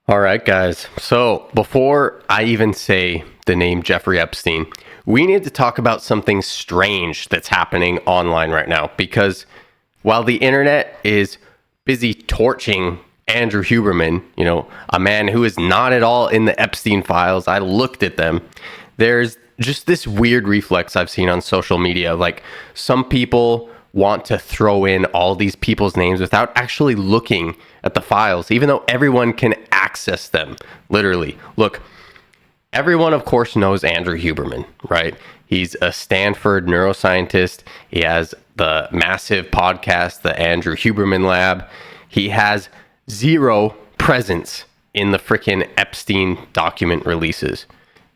All right, guys. So before I even say the name Jeffrey Epstein, we need to talk about something strange that's happening online right now. Because while the internet is busy torching Andrew Huberman, a man who is not at all in the Epstein files, I looked at them. There's just this weird reflex I've seen on social media. Like, some people want to throw in all these people's names without actually looking at the files, even though everyone can access them. Literally. Look, everyone, of course, knows Andrew Huberman, right? He's a Stanford neuroscientist. He has the massive podcast, the Andrew Huberman Lab. He has zero presence in the freaking Epstein document releases.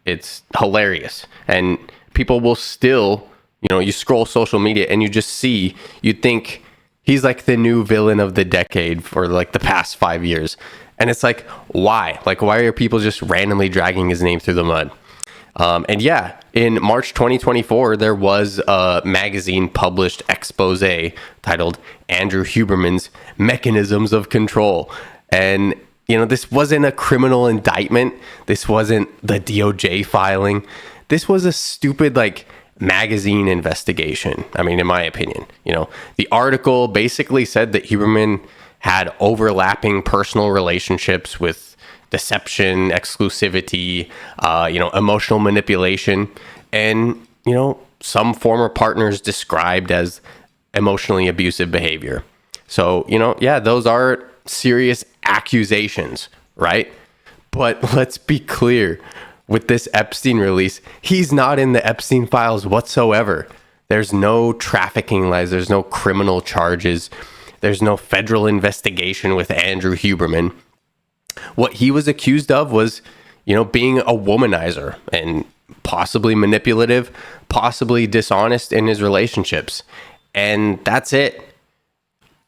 It's hilarious. And people will still, you scroll social media and you'd think he's like the new villain of the decade for like the past 5 years. And it's like, why? Like, why are people just randomly dragging his name through the mud? And yeah, in March 2024, there was a magazine published expose titled Andrew Huberman's Mechanisms of Control. And, this wasn't a criminal indictment. This wasn't the DOJ filing. This was a stupid, magazine investigation. I mean, in my opinion, the article basically said that Huberman had overlapping personal relationships with deception, exclusivity, emotional manipulation, and, some former partners described as emotionally abusive behavior. So, those are serious accusations, right? But let's be clear. With this Epstein release, he's not in the Epstein files whatsoever. There's no trafficking lies. There's no criminal charges. There's no federal investigation with Andrew Huberman. What he was accused of was, being a womanizer and possibly manipulative, possibly dishonest in his relationships. And that's it.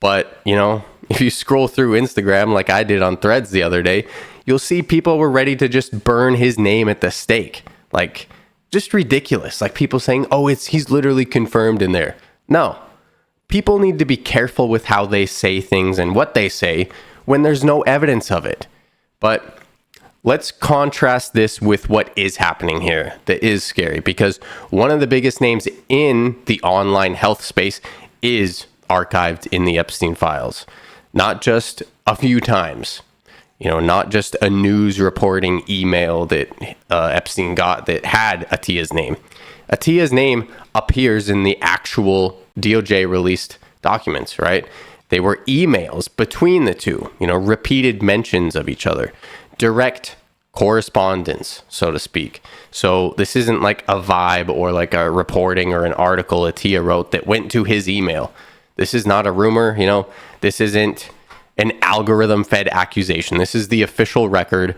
But, if you scroll through Instagram like I did on Threads the other day, you'll see people were ready to just burn his name at the stake. Like, just ridiculous. Like, people saying, oh, he's literally confirmed in there. No. People need to be careful with how they say things and what they say when there's no evidence of it. But let's contrast this with what is happening here that is scary, because one of the biggest names in the online health space is archived in the Epstein files. Not just a few times, not just a news reporting email that Epstein got that had Atiya's name. Atiya's name appears in the actual DOJ released documents, right? They were emails between the two, repeated mentions of each other, direct correspondence, so to speak. So this isn't like a vibe or like a reporting or an article Atiya wrote that went to his email. This is not a rumor, this isn't an algorithm fed accusation. This is the official record.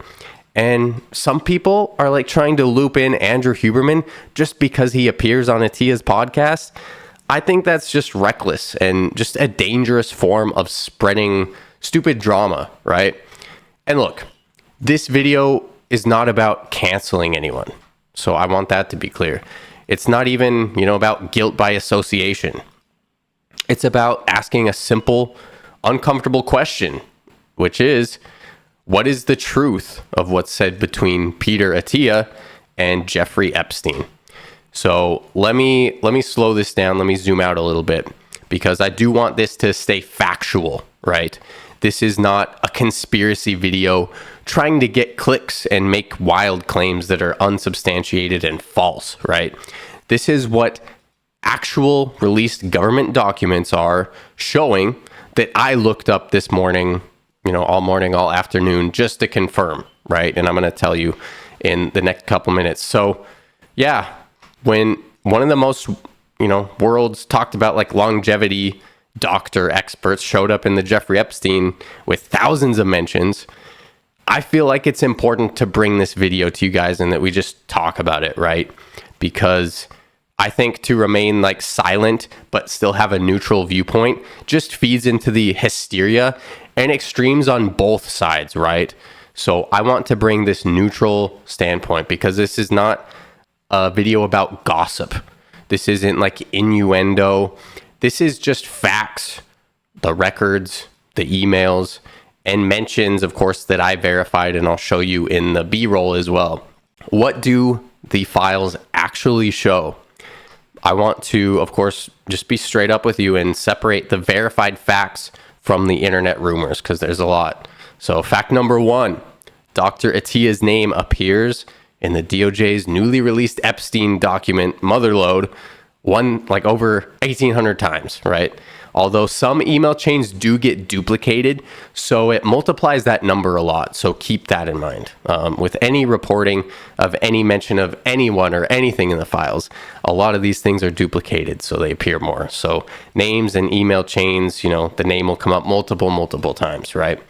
And some people are trying to loop in Andrew Huberman just because he appears on Atiya's podcast. I think that's just reckless and just a dangerous form of spreading stupid drama, right? And look, this video is not about canceling anyone. So I want that to be clear. It's not even, about guilt by association. It's about asking a simple, uncomfortable question, which is, what is the truth of what's said between Peter Atiya and Jeffrey Epstein? So let me slow this down. Let me zoom out a little bit, because I do want this to stay factual, right? This is not a conspiracy video trying to get clicks and make wild claims that are unsubstantiated and false, right? This is what actual released government documents are showing that I looked up this morning, all morning, all afternoon, just to confirm, right? And I'm going to tell you in the next couple minutes. So yeah, when one of the most, world's talked about longevity doctor experts showed up in the Jeffrey Epstein with thousands of mentions, I feel like it's important to bring this video to you guys and that we just talk about it, right? Because I think to remain silent but still have a neutral viewpoint just feeds into the hysteria and extremes on both sides, right? So I want to bring this neutral standpoint, because this is not a video about gossip. This isn't innuendo. This is just facts, the records, the emails, and mentions, of course, that I verified, and I'll show you in the B-roll as well. What do the files actually show? I want to, of course, just be straight up with you and separate the verified facts from the internet rumors, because there's a lot. So fact number 1, Dr. Atiya's name appears in the DOJ's newly released Epstein document motherlode over 1,800 times, right? Although some email chains do get duplicated, so it multiplies that number a lot. So keep that in mind. With any reporting of any mention of anyone or anything in the files, a lot of these things are duplicated, so they appear more. So names and email chains, the name will come up multiple times, right?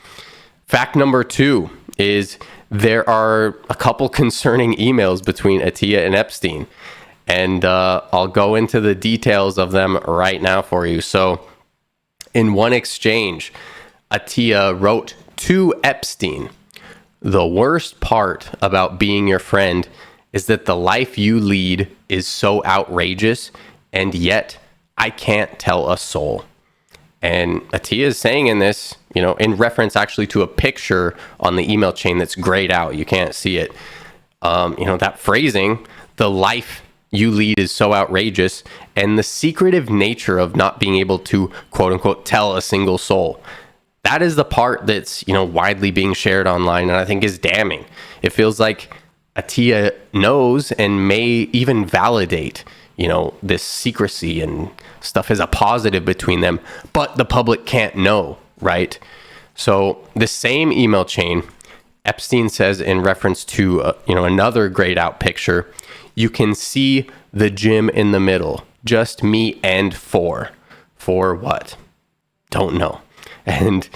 Fact number 2 is there are a couple concerning emails between Atiya and Epstein. And I'll go into the details of them right now for you. So in one exchange, Atiya wrote to Epstein, "The worst part about being your friend is that the life you lead is so outrageous, and yet I can't tell a soul." And Atiya is saying in this, in reference actually to a picture on the email chain that's grayed out. You can't see it. That phrasing, the life you lead is so outrageous, and the secretive nature of not being able to, quote unquote, tell a single soul. That is the part that's, widely being shared online, and I think is damning. It feels like Atiya knows and may even validate, this secrecy and stuff as a positive between them, but the public can't know, right? So the same email chain, Epstein says in reference to, another grayed out picture, you can see the gym in the middle, just me and four. For what? Don't know. And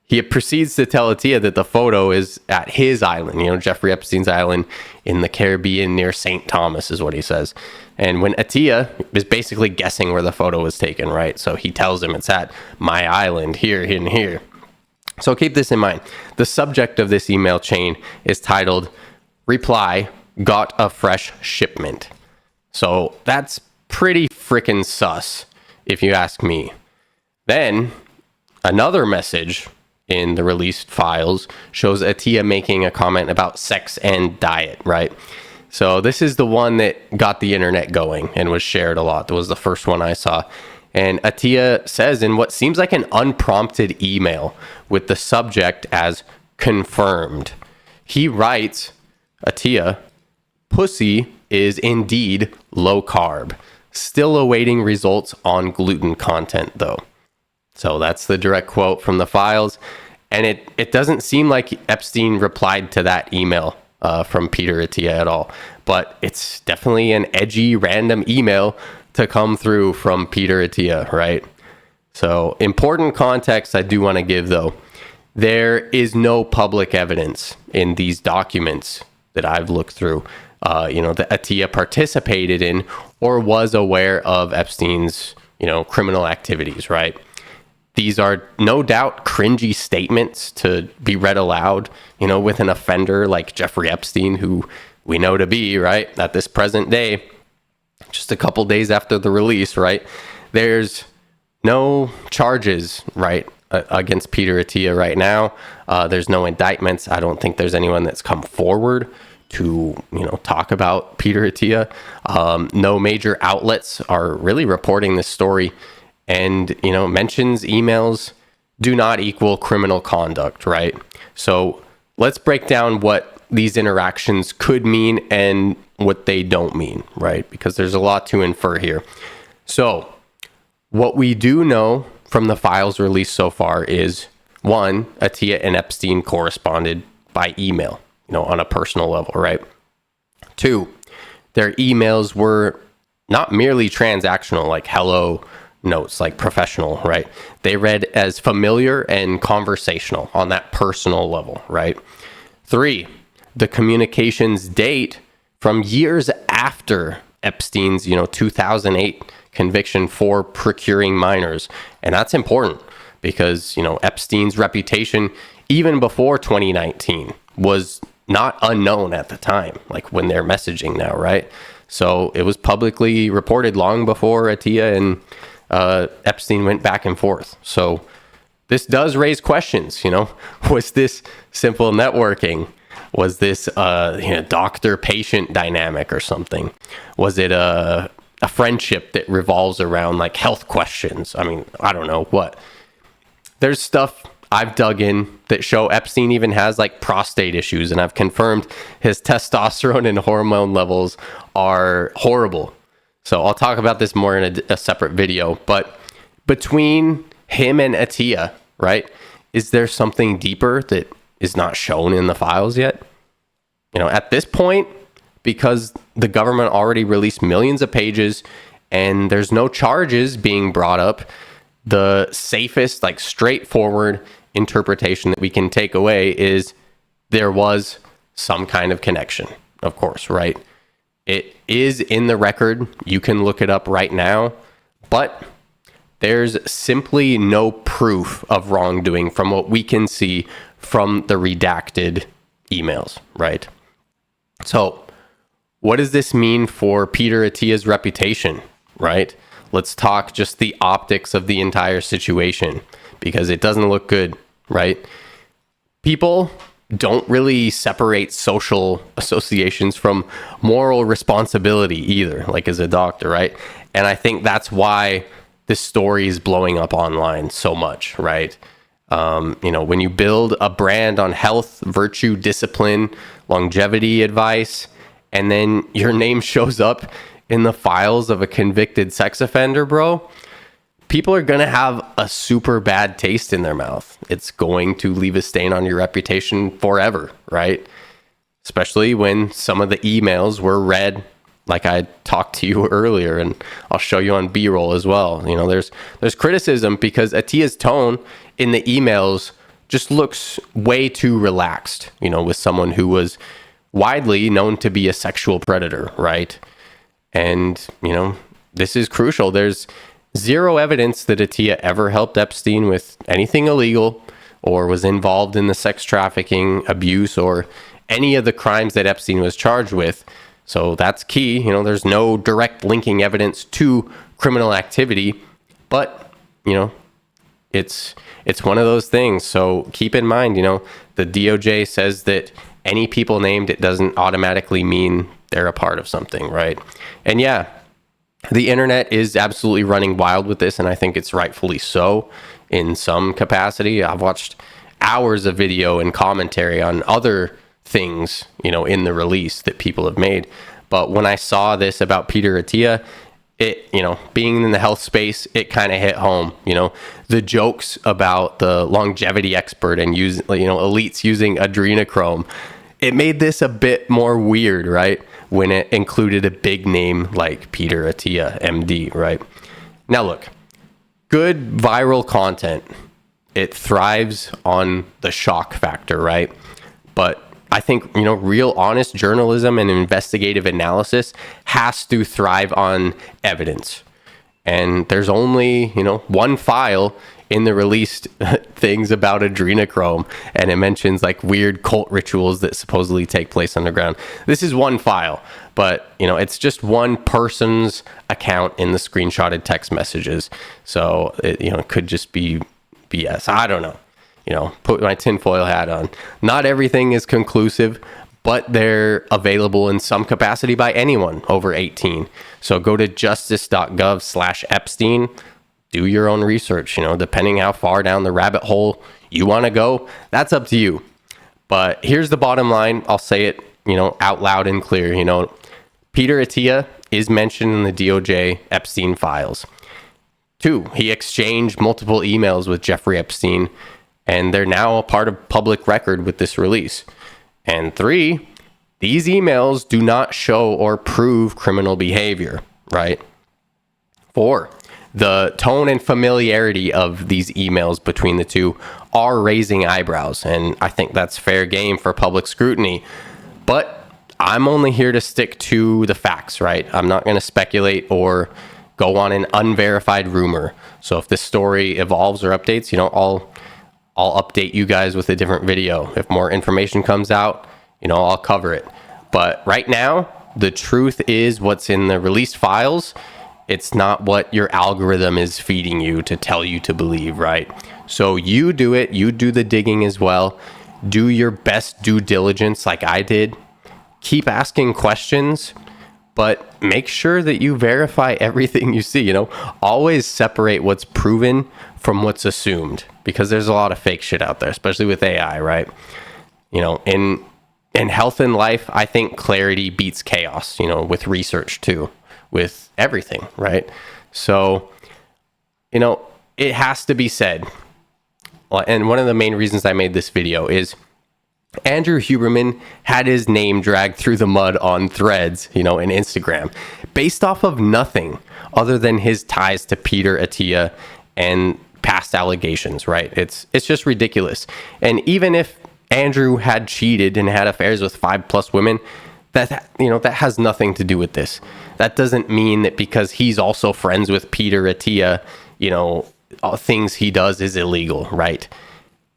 he proceeds to tell Atiya that the photo is at his island, Jeffrey Epstein's island in the Caribbean near St. Thomas is what he says. And when Atiya is basically guessing where the photo was taken, right? So he tells him it's at my island here and here. So keep this in mind. The subject of this email chain is titled, "Reply, got a fresh shipment." So that's pretty freaking sus, if you ask me. Then another message in the released files shows Atiya making a comment about sex and diet, right? So this is the one that got the internet going and was shared a lot. That was the first one I saw. And Atiya says in what seems like an unprompted email with the subject as confirmed, he writes, Atiya, "Pussy is indeed low carb. Still awaiting results on gluten content though." So that's the direct quote from the files. And it doesn't seem like Epstein replied to that email from Peter Atiya at all. But it's definitely an edgy, random email to come through from Peter Atiya, right? So important context I do want to give though. There is no public evidence in these documents that I've looked through, that Atiya participated in or was aware of Epstein's, criminal activities, right? These are no doubt cringy statements to be read aloud, with an offender like Jeffrey Epstein, who we know to be, right, at this present day, just a couple days after the release, right? There's no charges, right, against Peter Atiya right now. There's no indictments. I don't think there's anyone that's come forward to, talk about Peter Atiya. No major outlets are really reporting this story. And, mentions, emails do not equal criminal conduct, right? So let's break down what these interactions could mean and what they don't mean, right? Because there's a lot to infer here. So what we do know from the files released so far is, one, Atiya and Epstein corresponded by email, on a personal level, right? Two, their emails were not merely transactional, like hello notes, like professional, right? They read as familiar and conversational on that personal level, right? Three, the communications date from years after Epstein's, 2008 conviction for procuring minors. And that's important because, Epstein's reputation, even before 2019, was not unknown at the time, like when they're messaging now, right? So it was publicly reported long before Atiya and Epstein went back and forth. So this does raise questions. Was this simple networking? Was this doctor-patient dynamic or something? Was it a friendship that revolves around like health questions? I mean, I don't know what. There's stuff I've dug in that show Epstein even has like prostate issues, and I've confirmed his testosterone and hormone levels are horrible. So I'll talk about this more in a separate video. But between him and Attia, right, is there something deeper that is not shown in the files yet? At this point, because the government already released millions of pages and there's no charges being brought up, the safest, like straightforward interpretation that we can take away is there was some kind of connection, of course, right? It is in the record. You can look it up right now, but there's simply no proof of wrongdoing from what we can see from the redacted emails, right? So what does this mean for Peter Attia's reputation, right? Let's talk just the optics of the entire situation, because it doesn't look good, right? People don't really separate social associations from moral responsibility either, like as a doctor, right? And I think that's why this story is blowing up online so much, right? When you build a brand on health, virtue, discipline, longevity advice, and then your name shows up in the files of a convicted sex offender, bro, people are going to have a super bad taste in their mouth. It's going to leave a stain on your reputation forever, right? Especially when some of the emails were read, like I talked to you earlier, and I'll show you on B-roll as well. There's criticism because Attia's tone in the emails just looks way too relaxed, with someone who was widely known to be a sexual predator, right? And, this is crucial. There's zero evidence that Attia ever helped Epstein with anything illegal or was involved in the sex trafficking, abuse, or any of the crimes that Epstein was charged with. So that's key. There's no direct linking evidence to criminal activity, but, it's one of those things. So keep in mind, the DOJ says that any people named, it doesn't automatically mean they're a part of something, right? And yeah, the internet is absolutely running wild with this, and I think it's rightfully so in some capacity. I've watched hours of video and commentary on other things, in the release that people have made. But when I saw this about Peter Attia, it, being in the health space, it kind of hit home. The jokes about the longevity expert and elites using adrenochrome, it made this a bit more weird, right? When it included a big name like Peter Attia, MD, right? Now look, good viral content, it thrives on the shock factor, right? But I think, real honest journalism and investigative analysis has to thrive on evidence. And there's only, one file in the released things about adrenochrome, and it mentions like weird cult rituals that supposedly take place underground. This is one file, but it's just one person's account in the screenshotted text messages. So it could just be BS. I don't know. Put my tinfoil hat on. Not everything is conclusive, but they're available in some capacity by anyone over 18. So go to justice.gov/Epstein. Do your own research, depending how far down the rabbit hole you want to go, that's up to you. But here's the bottom line. I'll say it, out loud and clear. Peter Attia is mentioned in the DOJ Epstein files. 2, he exchanged multiple emails with Jeffrey Epstein, and they're now a part of public record with this release. And 3, these emails do not show or prove criminal behavior, right? 4, the tone and familiarity of these emails between the two are raising eyebrows, and I think that's fair game for public scrutiny. But I'm only here to stick to the facts, right? I'm not going to speculate or go on an unverified rumor. So if this story evolves or updates, I'll update you guys with a different video. If more information comes out, I'll cover it. But right now, the truth is what's in the released files. It's not what your algorithm is feeding you to tell you to believe, right? So you do it. You do the digging as well. Do your best due diligence like I did. Keep asking questions, but make sure that you verify everything you see. Always separate what's proven from what's assumed, because there's a lot of fake shit out there, especially with AI, right? In health and life, I think clarity beats chaos, with research too, with everything, right? So, it has to be said. And one of the main reasons I made this video is Andrew Huberman had his name dragged through the mud on Threads, and Instagram, based off of nothing other than his ties to Peter Attia and past allegations, right? It's just ridiculous. And even if Andrew had cheated and had affairs with 5+ women, that has nothing to do with this. That doesn't mean that because he's also friends with Peter Attia, things he does is illegal, right?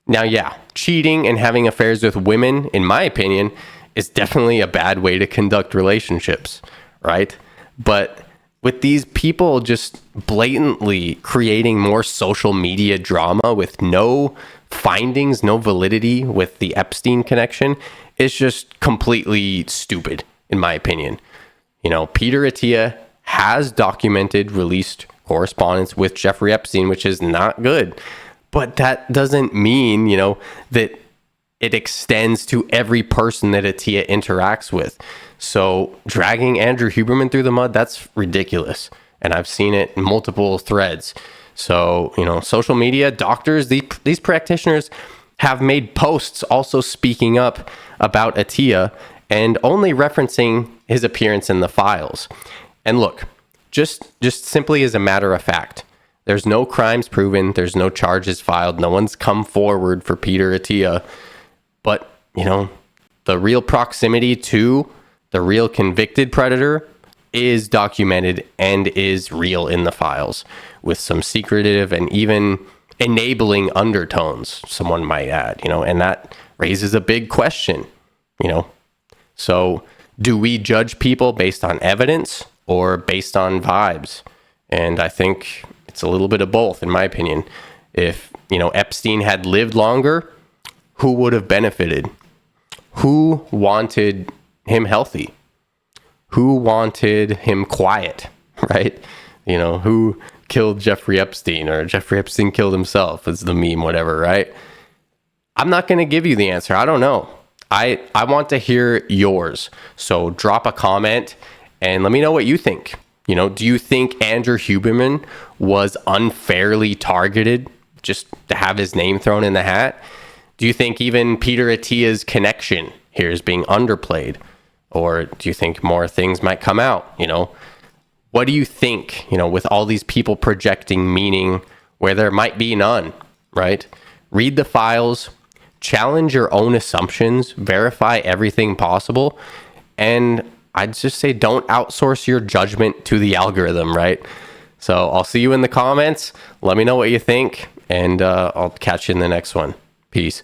Now, yeah, cheating and having affairs with women, in my opinion, is definitely a bad way to conduct relationships, right? But with these people just blatantly creating more social media drama with no findings, no validity with the Epstein connection, is just completely stupid, in my opinion. Peter Attia has documented released correspondence with Jeffrey Epstein, which is not good. But that doesn't mean, that it extends to every person that Attia interacts with. So dragging Andrew Huberman through the mud, that's ridiculous. And I've seen it in multiple threads. So, social media, doctors, these practitioners have made posts also speaking up about Attia and only referencing his appearance in the files. And look, just simply as a matter of fact, there's no crimes proven. There's no charges filed. No one's come forward for Peter Attia. But, the real proximity to the real convicted predator is documented and is real in the files, with some secretive and even enabling undertones, someone might add, and that raises a big question, So do we judge people based on evidence or based on vibes? And I think it's a little bit of both, in my opinion. If, Epstein had lived longer, who would have benefited? Who wanted him healthy? Who wanted him quiet, right? Who killed Jeffrey Epstein, or Jeffrey Epstein killed himself? It's the meme, whatever, right? I'm not going to give you the answer. I don't know. I want to hear yours. So drop a comment and let me know what you think. Do you think Andrew Huberman was unfairly targeted just to have his name thrown in the hat? Do you think even Peter Attia's connection here is being underplayed? Or do you think more things might come out? What do you think, with all these people projecting meaning where there might be none, right? Read the files, challenge your own assumptions, verify everything possible, and I'd just say don't outsource your judgment to the algorithm, right? So I'll see you in the comments. Let me know what you think, and I'll catch you in the next one. Peace.